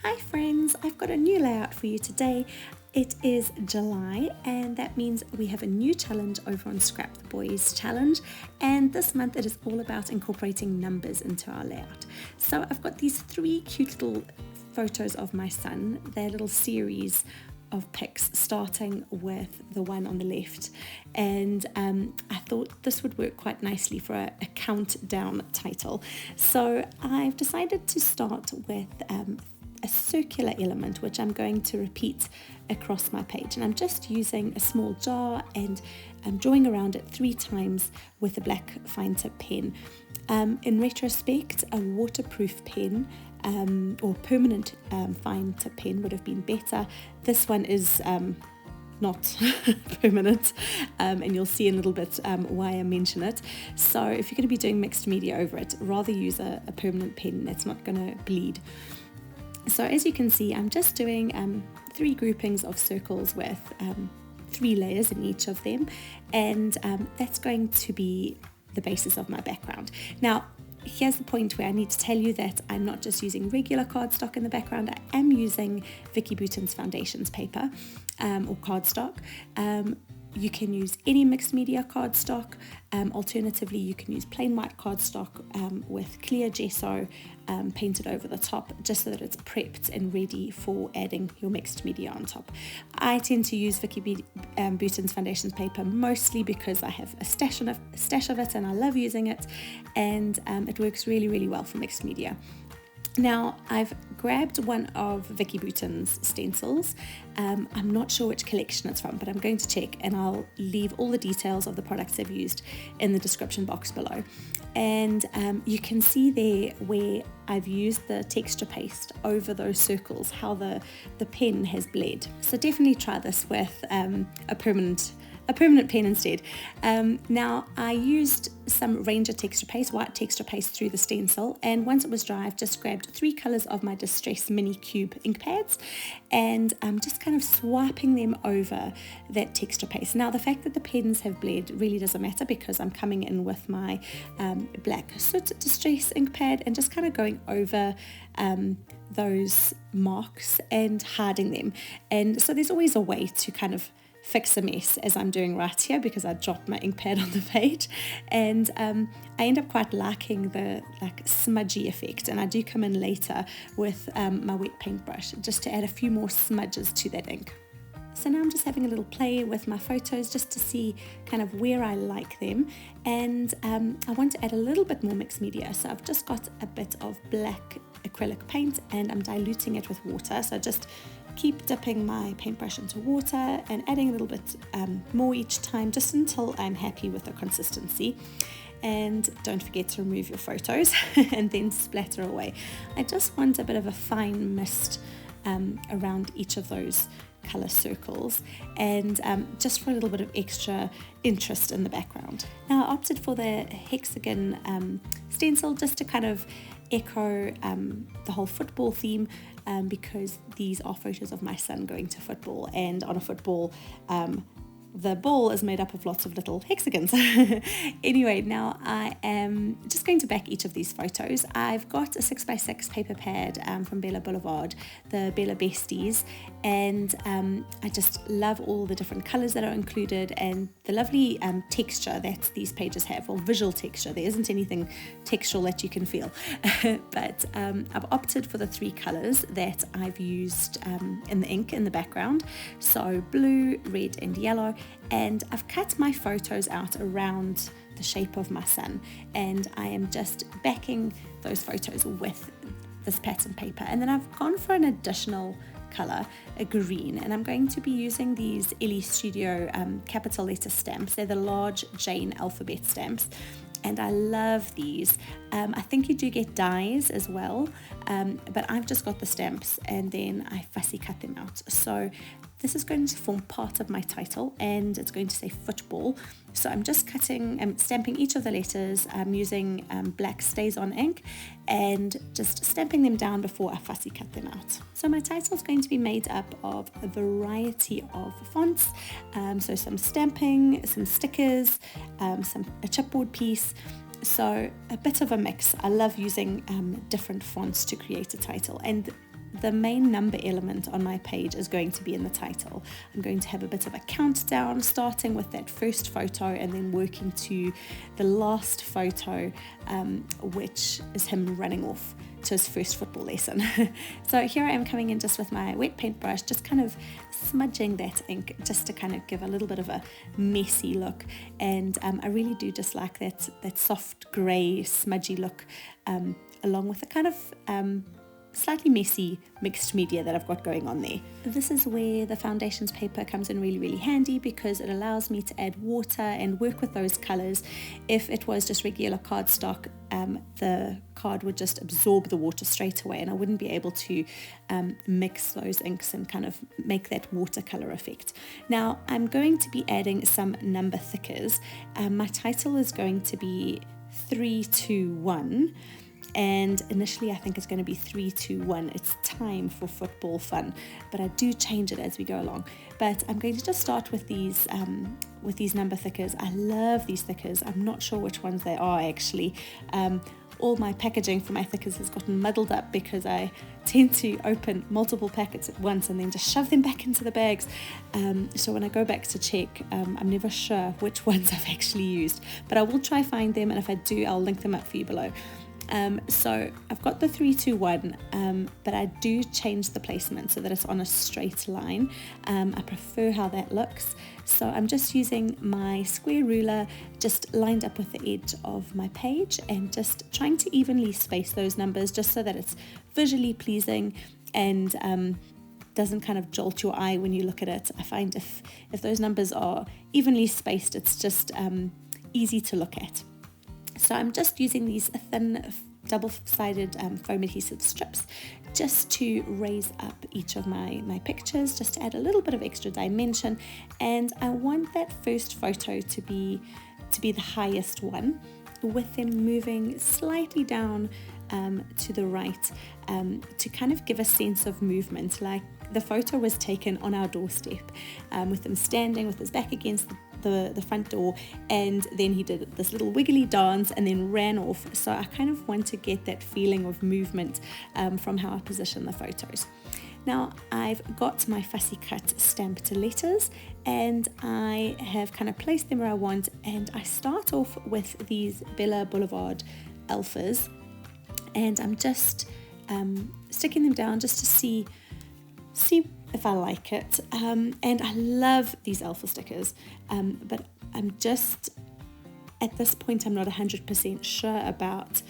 Hi friends, I've got a new layout for you today. It is July and that means we have a new challenge over on Scrap the Boys challenge, and this month it is all about incorporating numbers into our layout. So I've got these 3 cute little photos of my son, their little series of pics starting with the one on the left, and I thought this would work quite nicely for a countdown title. So I've decided to start with a circular element which I'm going to repeat across my page, and I'm just using a small jar and I'm drawing around it 3 times with a black fine tip pen. In retrospect, a waterproof pen or permanent fine tip pen would have been better. This one is not permanent, and you'll see in a little bit why I mention it. So if you're going to be doing mixed media over it, rather use a permanent pen that's not going to bleed. So as you can see, I'm just doing 3 groupings of circles with 3 layers in each of them, and that's going to be the basis of my background. Now, here's the point where I need to tell you that I'm not just using regular cardstock in the background. I am using Vicky Bouton's Foundations paper or cardstock. You can use any mixed media cardstock. Alternatively, you can use plain white cardstock with clear gesso painted over the top, just so that it's prepped and ready for adding your mixed media on top. I tend to use Vicky Bouton's Foundations paper mostly because I have a stash of it and I love using it, and it works really, really well for mixed media. Now, I've grabbed one of Vicky Bouton's stencils. I'm not sure which collection it's from, but I'm going to check, and I'll leave all the details of the products I've used in the description box below. And you can see there where I've used the texture paste over those circles, how the pen has bled. So definitely try this with a permanent pen instead. Now, I used some Ranger texture paste, white texture paste, through the stencil, and once it was dry, I've just grabbed 3 colours of my Distress Mini Cube ink pads, and I'm just kind of swiping them over that texture paste. Now, the fact that the pens have bled really doesn't matter, because I'm coming in with my black Soot Distress ink pad and just kind of going over those marks and hiding them. And so there's always a way to kind of fix a mess, as I'm doing right here, because I dropped my ink pad on the page, and I end up quite liking the smudgy effect, and I do come in later with my wet paintbrush just to add a few more smudges to that ink. So now I'm just having a little play with my photos just to see kind of where I like them, and I want to add a little bit more mixed media. So I've just got a bit of black acrylic paint and I'm diluting it with water. So just keep dipping my paintbrush into water and adding a little bit more each time, just until I'm happy with the consistency. And don't forget to remove your photos and then splatter away. I just want a bit of a fine mist around each of those colour circles, and just for a little bit of extra interest in the background. Now, I opted for the hexagon stencil just to kind of echo the whole football theme, because these are photos of my son going to football, and on a football the ball is made up of lots of little hexagons. Anyway, now I am just going to back each of these photos. I've got a 6x6 paper pad from Bella Boulevard, the Bella Besties, and I just love all the different colours that are included and the lovely texture that these pages have, or visual texture. There isn't anything textural that you can feel. But I've opted for the 3 colours that I've used in the ink in the background, so blue, red and yellow. And I've cut my photos out around the shape of my son, and I am just backing those photos with this pattern paper. And then I've gone for an additional colour, a green, and I'm going to be using these Ellie Studio capital letter stamps. They're the large Jane alphabet stamps, and I love these. I think you do get dies as well, but I've just got the stamps and then I fussy cut them out. So this is going to form part of my title, and it's going to say football. So I'm just stamping each of the letters using black StazOn ink, and just stamping them down before I fussy cut them out. So my title is going to be made up of a variety of fonts, so some stamping, some stickers, a chipboard piece. So a bit of a mix. I love using different fonts to create a title, and the main number element on my page is going to be in the title. I'm going to have a bit of a countdown, starting with that first photo and then working to the last photo, which is him running off to his first football lesson. So here I am coming in just with my wet paintbrush, just kind of smudging that ink just to kind of give a little bit of a messy look. And I really do just like that soft grey smudgy look, along with the kind of slightly messy mixed media that I've got going on there. This is where the foundations paper comes in really handy, because it allows me to add water and work with those colours. If it was just regular cardstock, the card would just absorb the water straight away and I wouldn't be able to mix those inks and kind of make that watercolour effect. Now I'm going to be adding some number thickers. My title is going to be 321. And initially I think it's going to be 321. It's time for football fun, but I do change it as we go along. But I'm going to just start with these number thickers. I love these thickers. I'm not sure which ones they are actually. All my packaging for my thickers has gotten muddled up because I tend to open multiple packets at once and then just shove them back into the bags. So when I go back to check, I'm never sure which ones I've actually used, but I will try find them, and if I do, I'll link them up for you below. So I've got the 321, but I do change the placement so that it's on a straight line. I prefer how that looks. So I'm just using my square ruler, just lined up with the edge of my page, and just trying to evenly space those numbers just so that it's visually pleasing and doesn't kind of jolt your eye when you look at it. I find if those numbers are evenly spaced, it's just easy to look at. So I'm just using these thin double-sided foam adhesive strips just to raise up each of my pictures, just to add a little bit of extra dimension. And I want that first photo to be the highest one, with them moving slightly down to the right, to kind of give a sense of movement, like the photo was taken on our doorstep, with them standing with his back against the front door, and then he did this little wiggly dance and then ran off. So I kind of want to get that feeling of movement from how I position the photos. Now I've got my fussy cut stamped letters, and I have kind of placed them where I want, and I start off with these Bella Boulevard alphas, and I'm just sticking them down just to see if I like it, and I love these alpha stickers, but I'm just, at this point, I'm not 100% sure about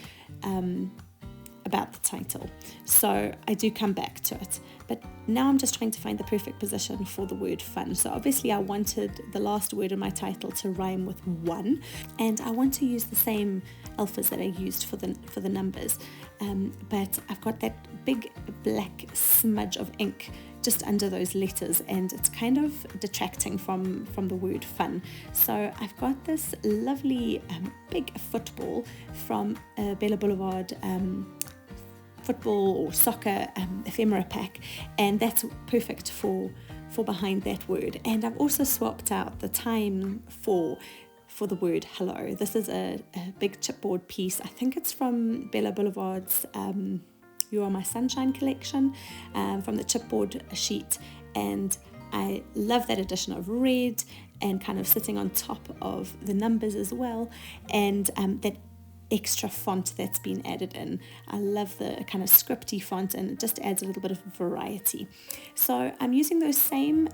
the title, so I do come back to it. But now I'm just trying to find the perfect position for the word fun. So obviously I wanted the last word in my title to rhyme with one, and I want to use the same alphas that I used for the numbers, but I've got that big black smudge of ink just under those letters, and it's kind of detracting from the word fun. So I've got this lovely big football from Bella Boulevard football or soccer ephemera pack, and that's perfect for behind that word. And I've also swapped out the time for the word hello. This is a big chipboard piece. I think it's from Bella Boulevard's You Are My Sunshine collection, from the chipboard sheet, and I love that addition of red and kind of sitting on top of the numbers as well, and that extra font that's been added in. I love the kind of scripty font, and it just adds a little bit of variety. So I'm using those same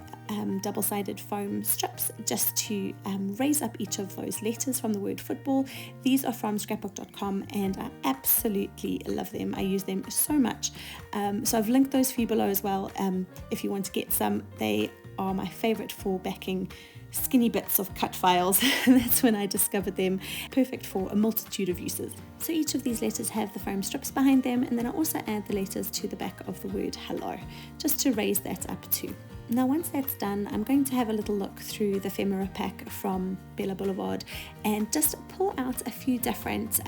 double-sided foam strips just to raise up each of those letters from the word football. These are from scrapbook.com, and I absolutely love them. I use them so much. So I've linked those for you below as well, if you want to get some. They are my favorite for backing skinny bits of cut files. That's when I discovered them. Perfect for a multitude of uses. So each of these letters have the foam strips behind them, and then I also add the letters to the back of the word hello, just to raise that up too. Now once that's done, I'm going to have a little look through the ephemera pack from Bella Boulevard and just pull out a few different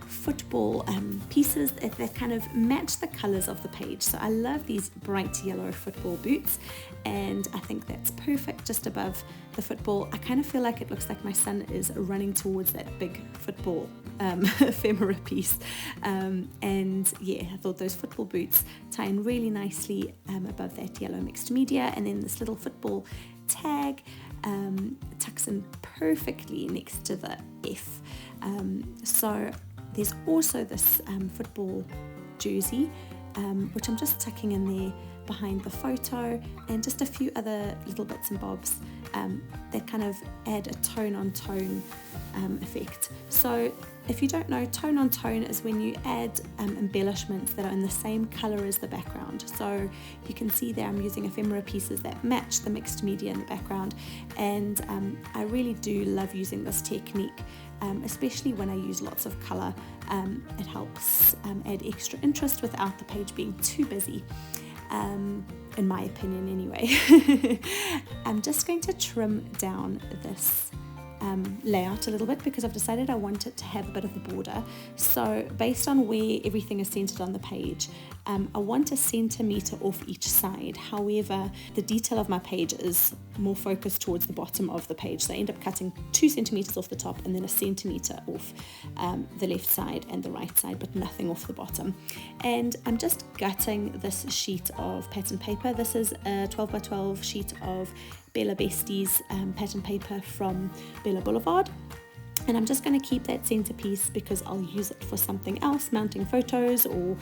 football pieces that kind of match the colours of the page. So I love these bright yellow football boots, and I think that's perfect just above the football. I kind of feel like it looks like my son is running towards that big football ephemera piece. And yeah, I thought those football boots tie in really nicely above that yellow mixed media, and then this little football tag tucks in perfectly next to the F. So there's also this football jersey, which I'm just tucking in there behind the photo, and just a few other little bits and bobs that kind of add a tone on tone effect. So if you don't know, tone on tone is when you add embellishments that are in the same color as the background. So you can see there I'm using ephemera pieces that match the mixed media in the background, and I really do love using this technique, especially when I use lots of color. It helps add extra interest without the page being too busy. In my opinion anyway. I'm just going to trim down this layout a little bit because I've decided I want it to have a bit of the border. So based on where everything is centered on the page, I want a centimetre off each side. However, the detail of my page is more focused towards the bottom of the page, so I end up cutting 2 centimetres off the top and then a centimetre off the left side and the right side, but nothing off the bottom. And I'm just gutting this sheet of pattern paper. This is a 12 by 12 sheet of Bella Bestie's pattern paper from Bella Boulevard, and I'm just going to keep that centerpiece because I'll use it for something else, mounting photos or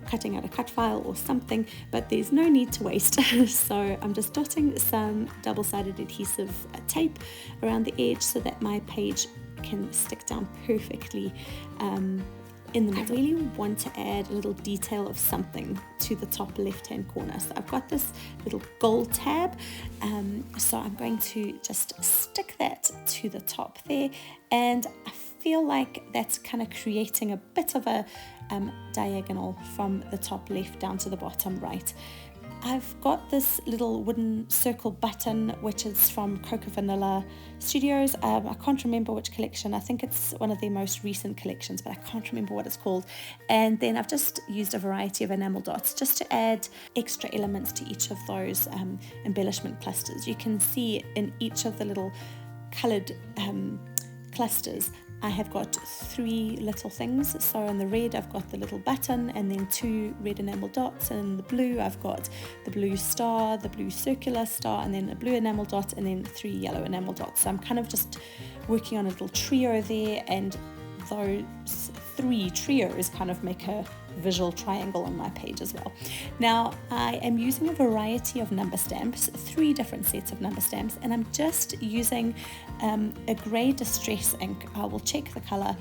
cutting out a cut file or something, but there's no need to waste. So I'm just dotting some double-sided adhesive tape around the edge so that my page can stick down perfectly in the middle. I really want to add a little detail of something to the top left-hand corner. So I've got this little gold tab, so I'm going to just stick that to the top there, and I feel like that's kind of creating a bit of a diagonal from the top left down to the bottom right. I've got this little wooden circle button which is from Coca Vanilla Studios. I can't remember which collection. I think it's one of their most recent collections, but I can't remember what it's called. And then I've just used a variety of enamel dots just to add extra elements to each of those embellishment clusters. You can see in each of the little coloured clusters I have got 3 little things. So in the red I've got the little button and then 2 red enamel dots, and in the blue I've got the blue star, the blue circular star, and then a blue enamel dot, and then 3 yellow enamel dots. So I'm kind of just working on a little trio there, and those 3 trios kind of make a visual triangle on my page as well. Now I am using a variety of number stamps, 3 different sets of number stamps, and I'm just using a grey distress ink. I will check the colour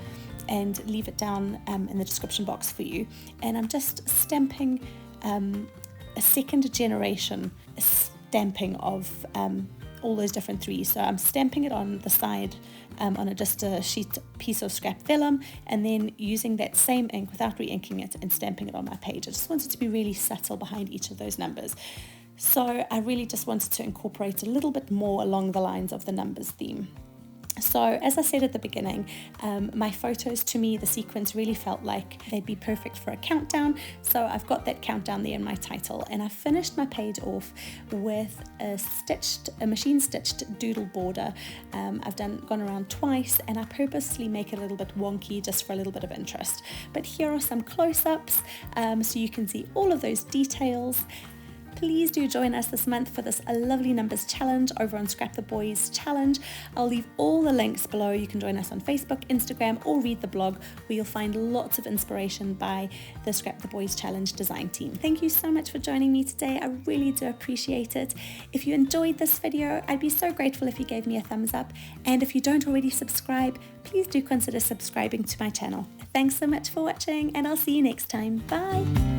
and leave it down in the description box for you, and I'm just stamping a second generation stamping of all those different 3s. So I'm stamping it on the side on just a piece of scrap vellum, and then using that same ink without re-inking it and stamping it on my page. I just wanted to be really subtle behind each of those numbers. So I really just wanted to incorporate a little bit more along the lines of the numbers theme. So as I said at the beginning, my photos, to me, the sequence really felt like they'd be perfect for a countdown. So I've got that countdown there in my title, and I finished my page off with a machine stitched doodle border. I've gone around twice, and I purposely make it a little bit wonky just for a little bit of interest. But here are some close-ups so you can see all of those details. Please do join us this month for this lovely numbers challenge over on Scrap the Boys Challenge. I'll leave all the links below. You can join us on Facebook, Instagram, or read the blog, where you'll find lots of inspiration by the Scrap the Boys Challenge design team. Thank you so much for joining me today. I really do appreciate it. If you enjoyed this video, I'd be so grateful if you gave me a thumbs up. And if you don't already subscribe, please do consider subscribing to my channel. Thanks so much for watching, and I'll see you next time. Bye!